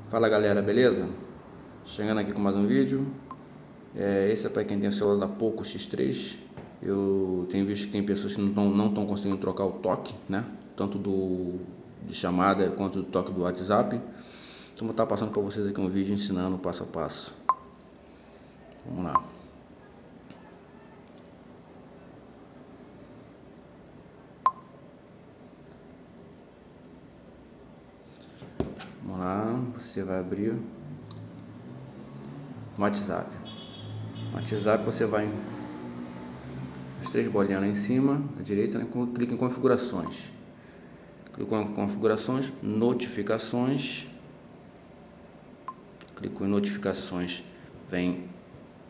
Fala galera, beleza? Chegando aqui com mais um vídeo. Esse é para quem tem o celular da Poco X3. Eu tenho visto que tem pessoas que não estão conseguindo trocar o toque, né? Tanto de chamada quanto do toque do WhatsApp. Então vou estar passando para vocês aqui um vídeo ensinando o passo a passo. Vamos lá. Vamos lá, você vai abrir o WhatsApp. No WhatsApp você vai as três bolinhas lá em cima, à direita, né? Clica em configurações. Clicou em configurações, notificações. Clicou em notificações, vem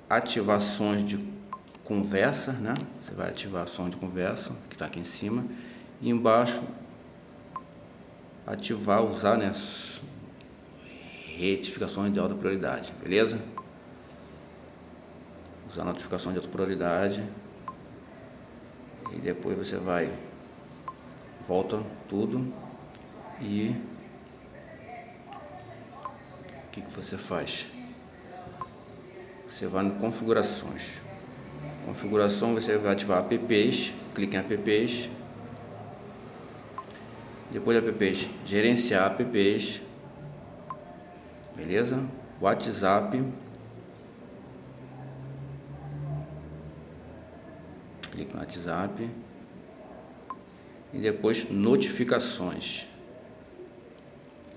ativações de conversa, né? Você vai ativar a som de conversa, que está aqui em cima. E embaixo, ativar, usar, né? Notificações de alta prioridade, beleza? Usar notificações de alta prioridade. E depois você vai, volta tudo e o que você faz? Você vai em configurações. Configuração, você vai ativar apps, clique em apps. Depois de apps, gerenciar apps. Beleza? WhatsApp. Clique no WhatsApp. E depois notificações.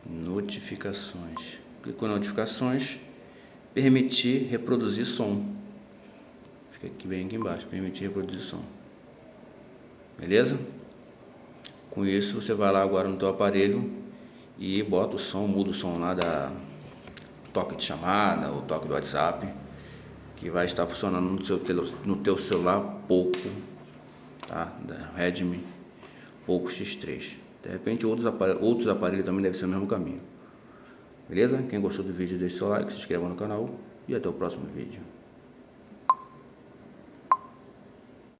Notificações. Clicou em notificações. Permitir reproduzir som. Fica aqui bem aqui embaixo. Permitir reproduzir som. Beleza? Com isso você vai lá agora no teu aparelho e bota o som, muda o som lá da toque de chamada, o toque do WhatsApp, que vai estar funcionando no teu celular Poco, tá? Da Redmi Poco X3. De repente outros aparelhos também devem ser o mesmo caminho. Beleza? Quem gostou do vídeo, deixe seu like, se inscreva no canal e até o próximo vídeo.